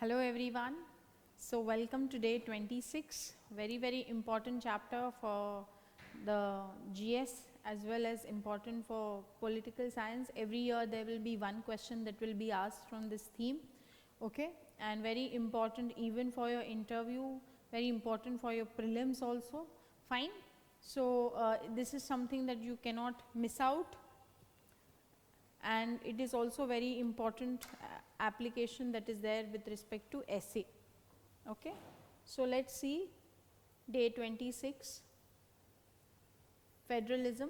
Hello everyone. So welcome to day 26, very important chapter for the GS as well as important for political science. Every year there will be one question that will be asked from this theme, okay, and very important even for your interview, very important for your prelims also, fine. So this is something that you cannot miss out, and it is also very important application that is there with respect to essay. Okay. So, let us see day 26, federalism.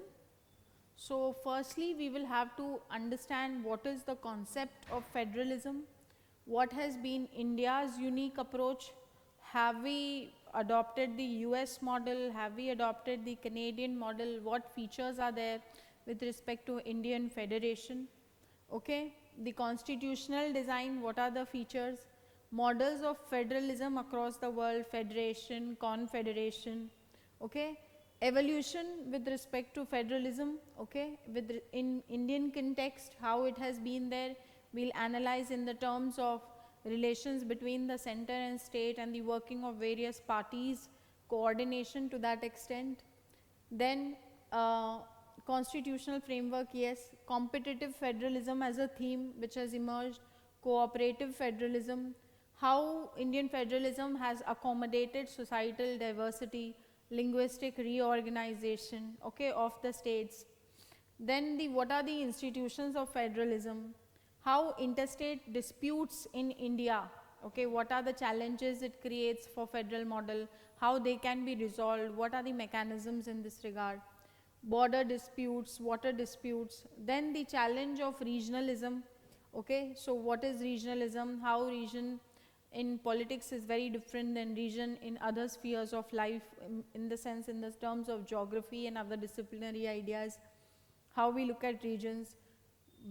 So, firstly we will have to understand what is the concept of federalism, what has been India's unique approach, have we adopted the US model, have we adopted the Canadian model, what features are there with respect to Indian federation, okay. The constitutional design, what are the features, models of federalism across the world, federation, confederation, okay. Evolution with respect to federalism, okay, in Indian context, how it has been there, we will analyze in the terms of relations between the center and state and the working of various parties, coordination to that extent. Then constitutional framework, yes, competitive federalism as a theme which has emerged, cooperative federalism, how Indian federalism has accommodated societal diversity, linguistic reorganization, okay, of the states. Then what are the institutions of federalism, how interstate disputes in India, okay, what are the challenges it creates for federal model, how they can be resolved, what are the mechanisms in this regard, border disputes, water disputes. Then the challenge of regionalism, okay. So what is regionalism, how region in politics is very different than region in other spheres of life, in the sense, in the terms of geography and other disciplinary ideas, how we look at regions,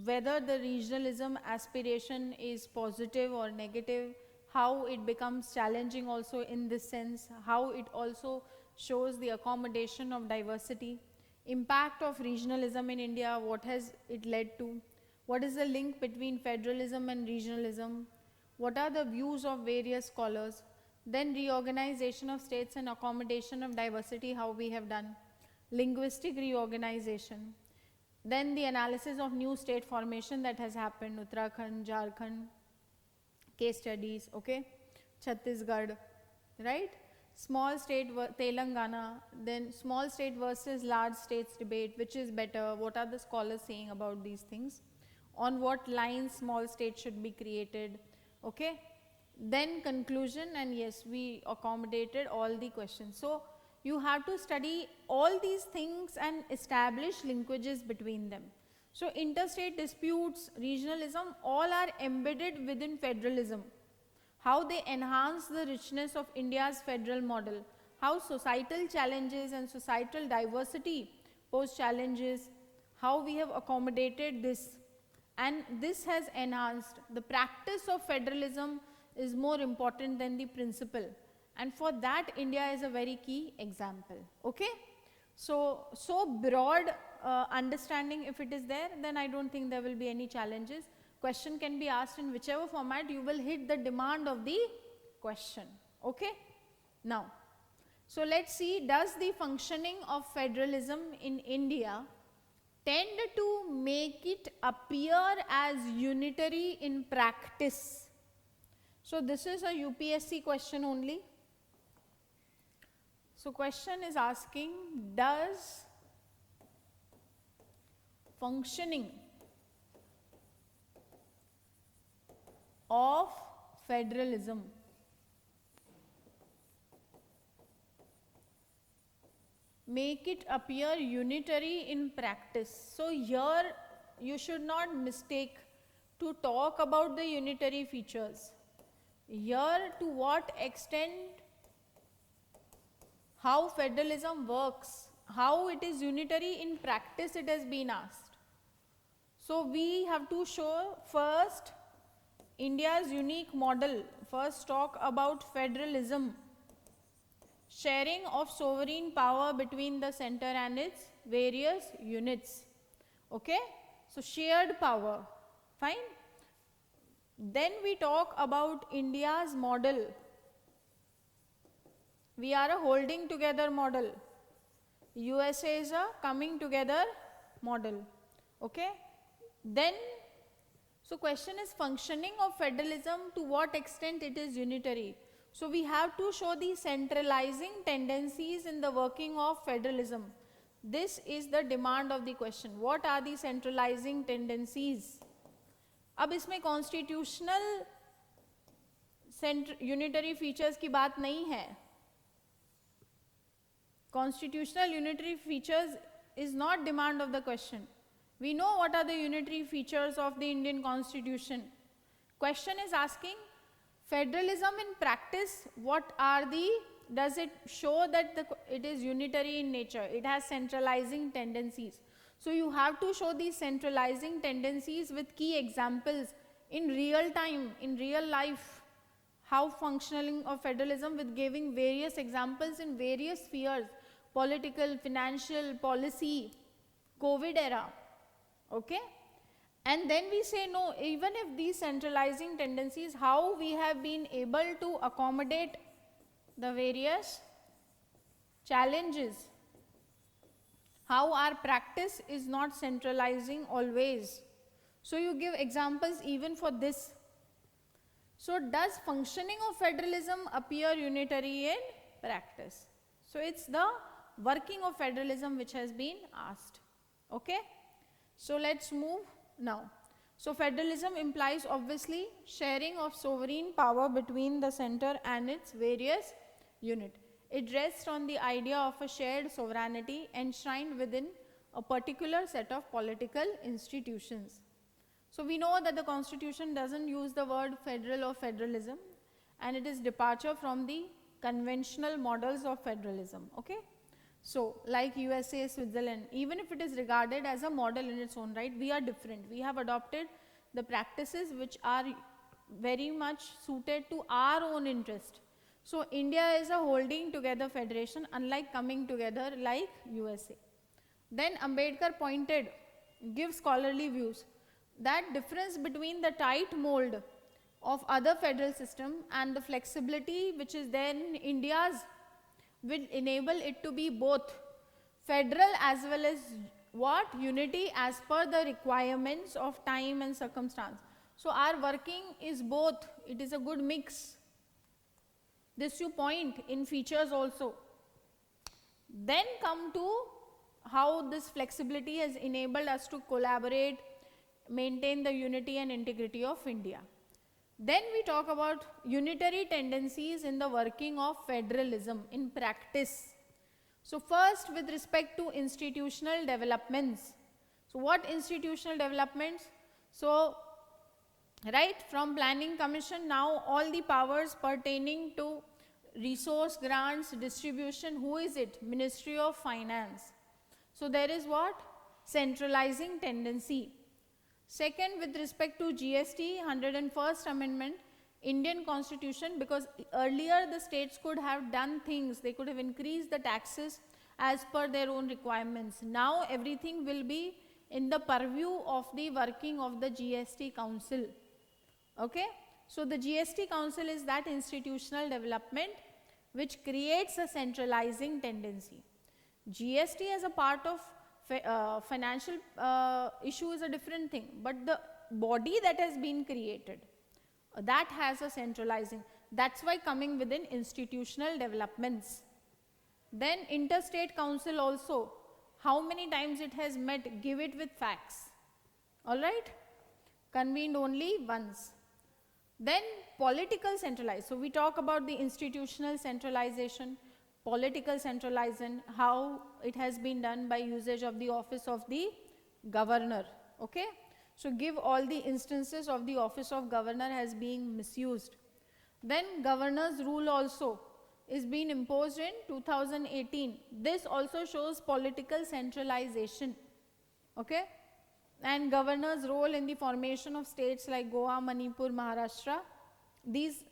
whether the regionalism aspiration is positive or negative, how it becomes challenging also in this sense, how it also shows the accommodation of diversity, impact of regionalism in India, what has it led to, what is the link between federalism and regionalism, what are the views of various scholars, then reorganization of states and accommodation of diversity, how we have done, linguistic reorganization, then the analysis of new state formation that has happened, Uttarakhand, Jharkhand, case studies, okay, Chhattisgarh, right, small state Telangana, then small state versus large states debate, which is better, what are the scholars saying about these things, on what lines small states should be created, okay. Then conclusion, and yes, we accommodated all the questions. So you have to study all these things and establish linkages between them. So interstate disputes, regionalism, all are embedded within federalism, how they enhance the richness of India's federal model, how societal challenges and societal diversity pose challenges, how we have accommodated this, and this has enhanced. The practice of federalism is more important than the principle, and for that India is a very key example, okay. So broad understanding if it is there, then I don't think there will be any challenges. Question can be asked in whichever format, you will hit the demand of the question, okay. Now, so let's see, does the functioning of federalism in India tend to make it appear as unitary in practice? So this is a UPSC question only. So question is asking, does functioning of federalism make it appear unitary in practice? So here you should not mistake to talk about the unitary features. Here, to what extent, how federalism works, how it is unitary in practice, it has been asked. So we have to show first India's unique model, first talk about federalism, sharing of sovereign power between the center and its various units, okay. So shared power, fine. Then we talk about India's model. We are a holding together model. USA is a coming together model. Okay. Then, so question is functioning of federalism, to what extent it is unitary. So we have to show the centralizing tendencies in the working of federalism. This is the demand of the question. What are the centralizing tendencies? अब इसमें constitutional unitary features की बात नहीं है. Constitutional unitary features is not demand of the question. We know what are the unitary features of the Indian Constitution. Question is asking federalism in practice, what are the, does it show that it is unitary in nature, it has centralizing tendencies. So you have to show these centralizing tendencies with key examples in real time, in real life, how functioning of federalism with giving various examples in various spheres, political, financial, policy, COVID era, okay. And then we say no, even if these centralizing tendencies, how we have been able to accommodate the various challenges, how our practice is not centralizing always. So you give examples even for this. So does functioning of federalism appear unitary in practice? So it's the working of federalism which has been asked, okay. So let's move now. So federalism implies obviously sharing of sovereign power between the center and its various units. It rests on the idea of a shared sovereignty enshrined within a particular set of political institutions. So we know that the constitution doesn't use the word federal or federalism, and it is departure from the conventional models of federalism, okay. So like USA, Switzerland, even if it is regarded as a model in its own right, we are different. We have adopted the practices which are very much suited to our own interest. So India is a holding together federation, unlike coming together like USA. Then Ambedkar pointed, gives scholarly views, that difference between the tight mold of other federal system and the flexibility which is there in India's will enable it to be both federal as well as what? Unity as per the requirements of time and circumstance. So our working is both, it is a good mix. This you point in features also. Then come to how this flexibility has enabled us to collaborate, maintain the unity and integrity of India. Then we talk about unitary tendencies in the working of federalism in practice. So first, with respect to institutional developments. So what institutional developments? So right from planning commission, now all the powers pertaining to resource grants distribution, who is it? Ministry of Finance. So there is what? Centralizing tendency. Second, with respect to GST, 101st Amendment, Indian Constitution, because earlier the states could have done things, they could have increased the taxes as per their own requirements. Now everything will be in the purview of the working of the GST Council, okay. So the GST Council is that institutional development which creates a centralizing tendency. GST as a part of financial issue is a different thing, but the body that has been created, that has a centralizing, that's why coming within institutional developments. Then interstate council also, how many times it has met, give it with facts, alright, convened only once. Then political centralized, so we talk about the institutional centralization, political centralization, how it has been done by usage of the office of the governor, okay. So give all the instances of the office of governor has been misused. Then governor's rule also is being imposed in 2018. This also shows political centralization, okay. And governor's role in the formation of states like Goa, Manipur, Maharashtra, these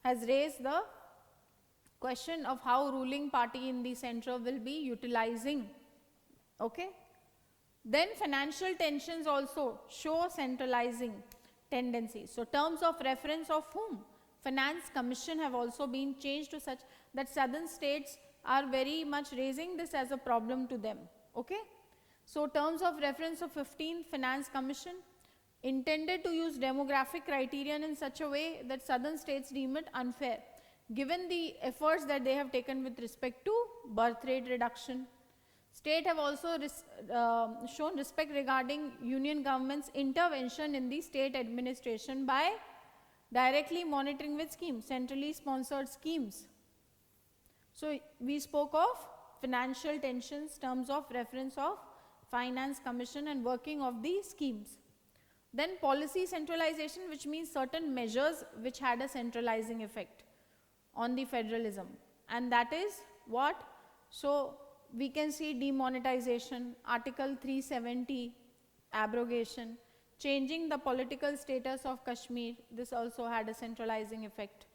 has raised the question of how ruling party in the center will be utilizing, okay. Then financial tensions also show centralizing tendencies. So terms of reference of whom? Finance Commission have also been changed to such that southern states are very much raising this as a problem to them. Okay? So terms of reference of 15th Finance Commission intended to use demographic criterion in such a way that southern states deem it unfair, given the efforts that they have taken with respect to birth rate reduction. State have also shown respect regarding union government's intervention in the state administration by directly monitoring with schemes, centrally sponsored schemes. So we spoke of financial tensions, terms of reference of Finance Commission and working of the schemes. Then policy centralization, which means certain measures which had a centralizing effect on the federalism, and that is what? So we can see demonetization, Article 370 abrogation, changing the political status of Kashmir, this also had a centralizing effect.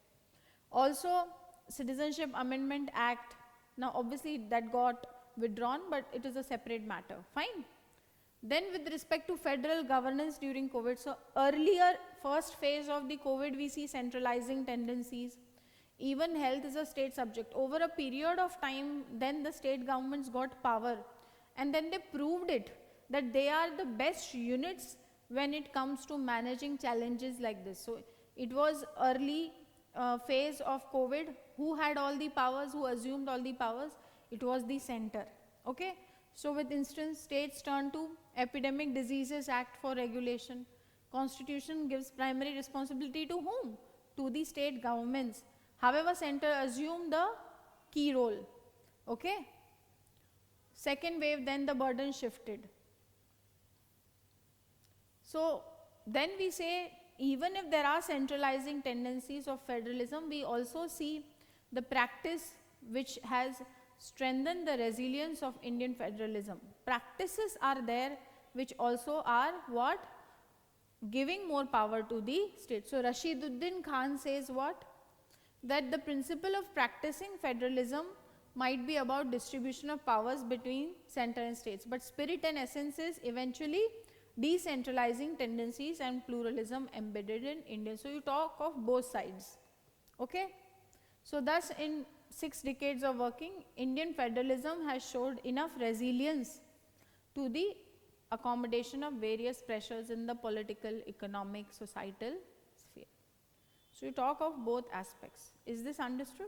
Also Citizenship Amendment Act, now obviously that got withdrawn, but it is a separate matter, fine. Then with respect to federal governance during COVID, so earlier first phase of the COVID we see centralizing tendencies. Even health is a state subject. Over a period of time, then the state governments got power, and then they proved it that they are the best units when it comes to managing challenges like this. So it was early phase of COVID. Who had all the powers? Who assumed all the powers? It was the center. Okay. So with instance, states turn to Epidemic Diseases Act for regulation. Constitution gives primary responsibility to whom? To the state governments. However, center assumed the key role. Okay. Second wave, then the burden shifted. So then we say, even if there are centralizing tendencies of federalism, we also see the practice which has strengthened the resilience of Indian federalism. Practices are there which also are what? Giving more power to the state. So Rashiduddin Khan says what? That the principle of practicing federalism might be about distribution of powers between center and states, but spirit and essence is eventually decentralizing tendencies and pluralism embedded in India. So you talk of both sides. Okay. So thus in 6 decades of working, Indian federalism has showed enough resilience to the accommodation of various pressures in the political, economic, societal sphere. So you talk of both aspects. Is this understood?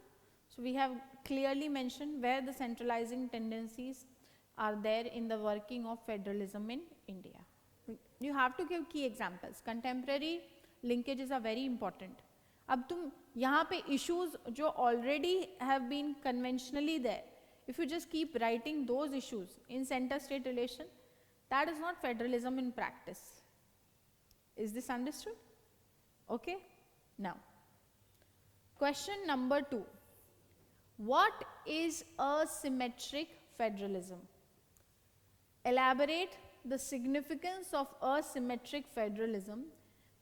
So we have clearly mentioned where the centralizing tendencies are there in the working of federalism in India. You have to give key examples. Contemporary linkages are very important. अब तुम यहाँ पे issues जो already have been conventionally there, if you just keep writing those issues in center-state relation, that is not federalism in practice. Is this understood? Okay. Now, question number 2. What is asymmetric federalism? Elaborate the significance of asymmetric federalism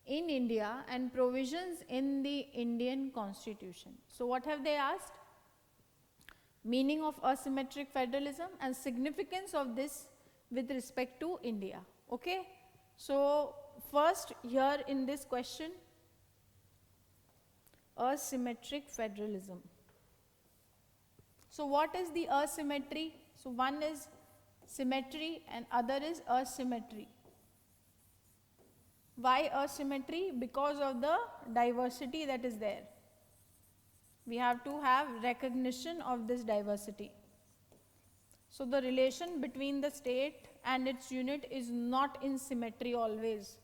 in India and provisions in the Indian Constitution. So what have they asked? Meaning of asymmetric federalism and significance of this with respect to India. Okay. So first here in this question, asymmetric federalism. So what is the asymmetry? So one is symmetry and other is asymmetry. Why asymmetry? Because of the diversity that is there. We have to have recognition of this diversity. So the relation between the state and its unit is not in symmetry always,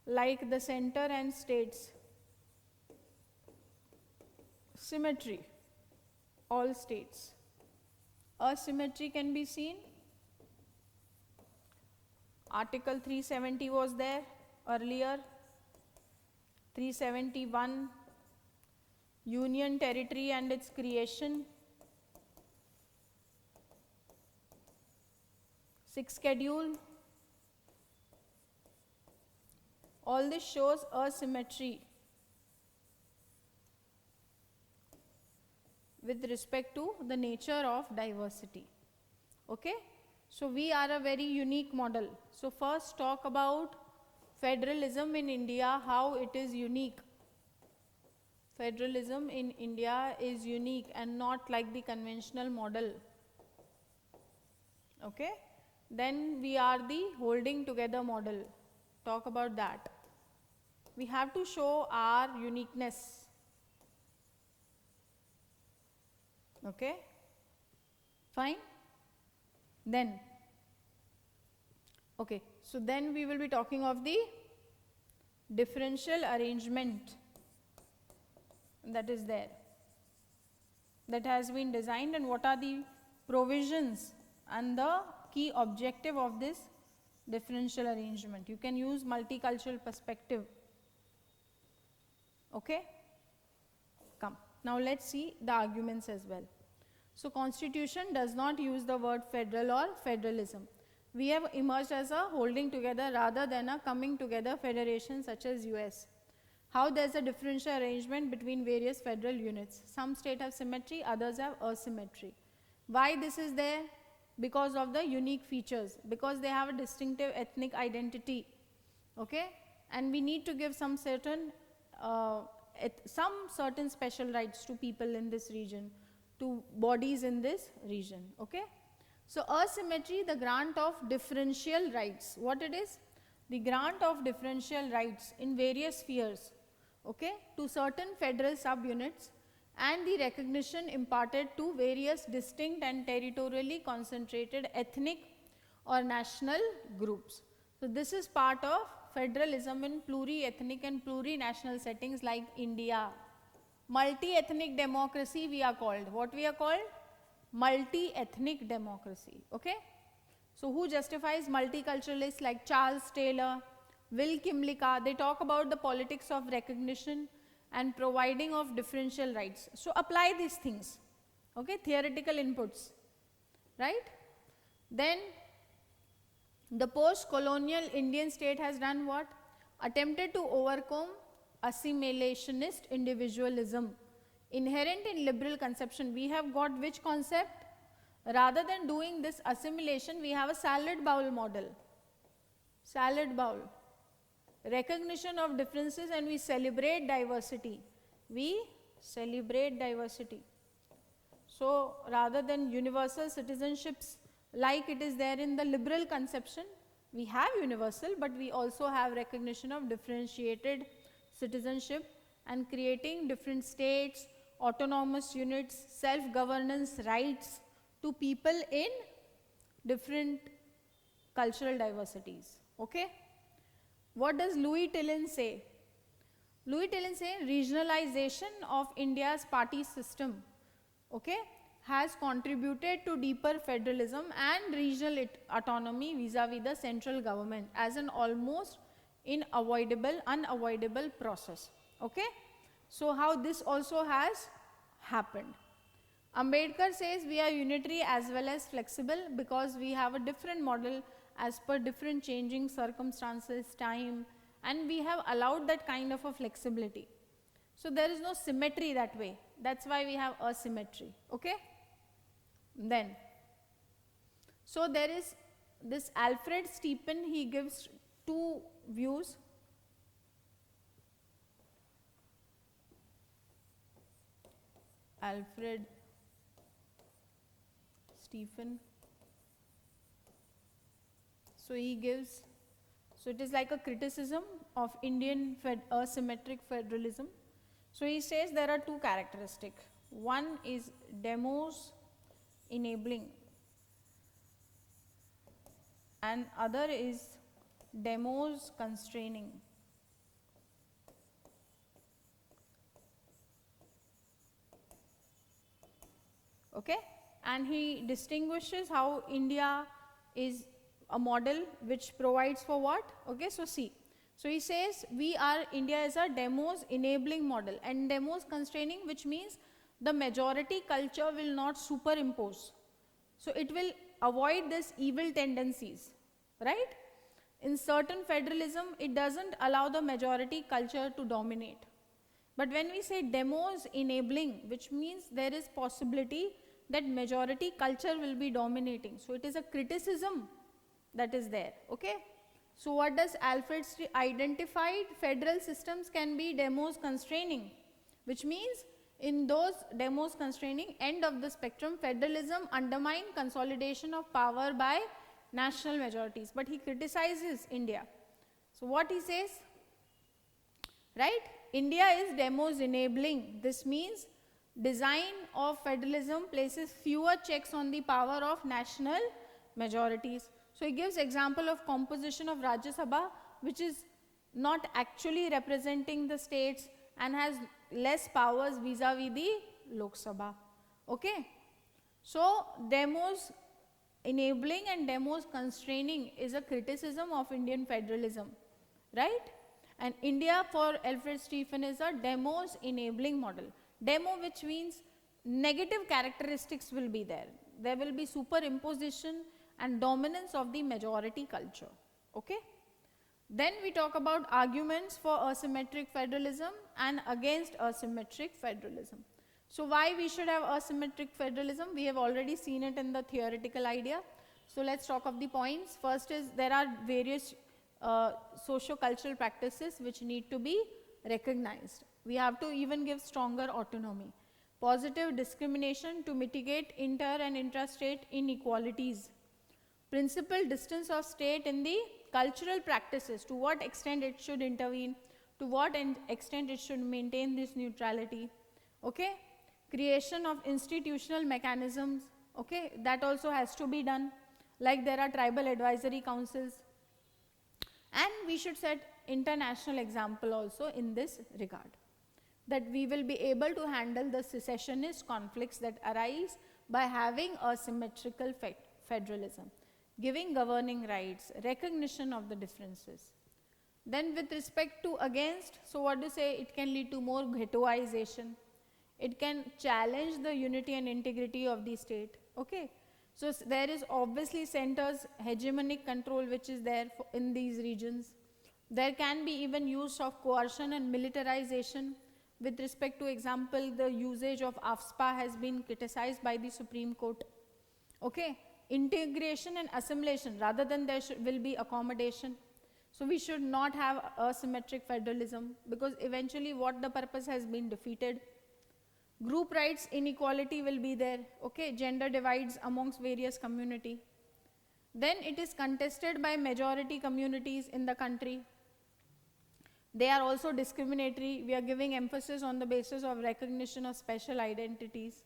like the center and states. Symmetry, all states. Asymmetry can be seen. Article 370 was there earlier. 371, Union territory and its creation. 6th schedule. All this shows asymmetry with respect to the nature of diversity. Okay. So we are a very unique model. So first talk about federalism in India, how it is unique. Federalism in India is unique and not like the conventional model. Okay. Then we are the holding together model. Talk about that. We have to show our uniqueness. Okay. Fine. Then, okay, so then we will be talking of the differential arrangement that is there, that has been designed, and what are the provisions and the key objective of this differential arrangement. You can use multicultural perspective. Okay. Come, now let us see the arguments as well. So, constitution does not use the word federal or federalism. We have emerged as a holding together rather than a coming together federation such as US. How there is a differential arrangement between various federal units. Some states have symmetry, others have asymmetry. Why this is there? Because of the unique features, because they have a distinctive ethnic identity. Okay? And we need to give some certain special rights to people in this region, to bodies in this region. Okay. So, asymmetry, the grant of differential rights. What it is? The grant of differential rights in various spheres, okay, to certain federal subunits, and the recognition imparted to various distinct and territorially concentrated ethnic or national groups. So, this is part of federalism in pluri-ethnic and plurinational settings like India. Multi-ethnic democracy we are called. What we are called? Multi-ethnic democracy. Okay. So, who justifies multiculturalists like Charles Taylor, Will Kimlicka? They talk about the politics of recognition and providing of differential rights. So, apply these things. Okay. Theoretical inputs, right? Then the post-colonial Indian state has done what? Attempted to overcome assimilationist individualism inherent in liberal conception. We have got which concept? Rather than doing this assimilation, we have a salad bowl model. Salad bowl. Recognition of differences, and we celebrate diversity. We celebrate diversity. So, rather than universal citizenships like it is there in the liberal conception, we have universal, but we also have recognition of differentiated citizenship and creating different states, autonomous units, self-governance rights to people in different cultural diversities. Okay. What does Louis Tillon say? Louis Tillon say regionalization of India's party system, okay, has contributed to deeper federalism and regional autonomy vis-a-vis the central government as an almost unavoidable process. Okay. So, how this also has happened. Ambedkar says we are unitary as well as flexible because we have a different model as per different changing circumstances, time, and we have allowed that kind of a flexibility. So, there is no symmetry that way, that is why we have asymmetry. Okay. Then, so there is this Alfred Stephen, he gives two views. Alfred Stephen. So, he gives, so it is like a criticism of Indian asymmetric federalism. So, he says there are two characteristics. One is demos enabling and other is demos constraining. Okay. And he distinguishes how India is a model which provides for what? Okay. So, see. So, he says we are, India is a demos enabling model and demos constraining, which means the majority culture will not superimpose. So, it will avoid this evil tendencies, right. In certain federalism, it does not allow the majority culture to dominate. But when we say demos enabling, which means there is possibility that majority culture will be dominating. So, it is a criticism that is there. Okay. So what does Alfred Street identified? Federal systems can be demos constraining, which means in those demos constraining end of the spectrum, federalism undermine consolidation of power by national majorities. But he criticizes India. So what he says, right? India is demos enabling. This means design of federalism places fewer checks on the power of national majorities. So he gives example of composition of Rajya Sabha, which is not actually representing the states and has less powers vis-a-vis the Lok Sabha. Okay. So demos enabling and demos constraining is a criticism of Indian federalism, right? And India for Alfred Stephen is a demos enabling model. Demo, which means negative characteristics will be there. There will be superimposition and dominance of the majority culture. Okay. Then we talk about arguments for asymmetric federalism and against asymmetric federalism. So why we should have asymmetric federalism? We have already seen it in the theoretical idea. So let's talk of the points. First is there are various socio-cultural practices which need to be recognized. We have to even give stronger autonomy. Positive discrimination to mitigate inter and intrastate inequalities. Principal distance of state in the cultural practices, to what extent it should intervene, to what extent it should maintain this neutrality. Okay. Creation of institutional mechanisms, okay, that also has to be done, like there are tribal advisory councils, and we should set international example also in this regard, that we will be able to handle the secessionist conflicts that arise by having asymmetrical federalism, giving governing rights, recognition of the differences. Then with respect to against, so what to say, it can lead to more ghettoization, it can challenge the unity and integrity of the state. Okay. So there is obviously centers hegemonic control which is there in these regions. There can be even use of coercion and militarization. With respect to example, the usage of AFSPA has been criticized by the Supreme Court. Okay. Integration and assimilation, rather than there will be accommodation. So we should not have asymmetric federalism, because eventually what the purpose has been defeated. Group rights inequality will be there, okay, gender divides amongst various community. Then it is contested by majority communities in the country. They are also discriminatory. We are giving emphasis on the basis of recognition of special identities.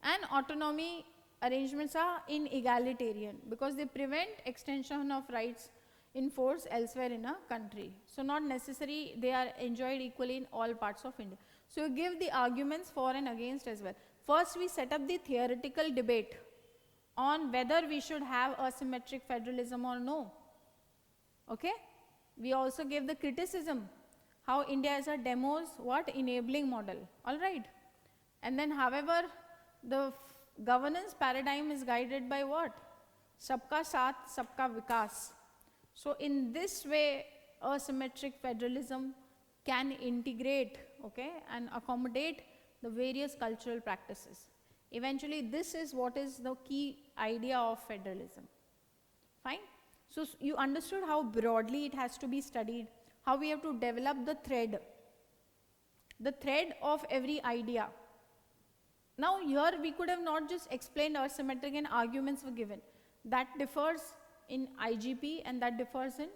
And autonomy arrangements are inegalitarian, because they prevent extension of rights in force elsewhere in a country. So not necessary they are enjoyed equally in all parts of India. So you give the arguments for and against as well. First we set up the theoretical debate on whether we should have asymmetric federalism or no. Okay. We also gave the criticism, how India is a demos what enabling model, all right. And then however the governance paradigm is guided by what? Sabka Saath, Sabka Vikas. So in this way asymmetric federalism can integrate, okay, and accommodate the various cultural practices. Eventually this is what is the key idea of federalism. Fine. So you understood how broadly it has to be studied, how we have to develop the thread of every idea. Now here we could have not just explained asymmetric and arguments were given. That differs in IGP and that differs in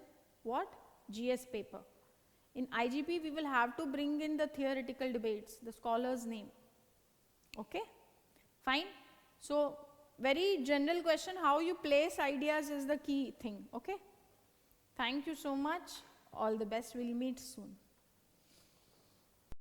what? GS paper. In IGP we will have to bring in the theoretical debates, the scholar's name. Okay. Fine. So very general question, how you place ideas is the key thing. Okay. Thank you so much. All the best. We'll meet soon.